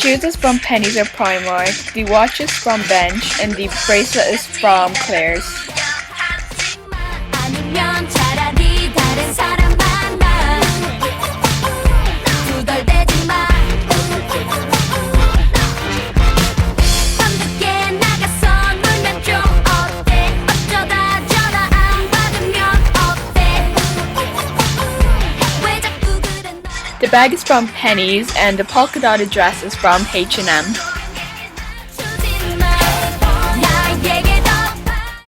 shoes is from Pennies or Primark, the watch is from Bench, and the bracelet is from Claire's. 아니면 차라리 다른 사람 만나 투덜대지 마 밤늦게 나가서 놀면 좀 어때 어쩌다 전화 안 받으면 어때 왜 자꾸 그래 너 The bag is from Pennies, and the polka dotted dress is from H&M.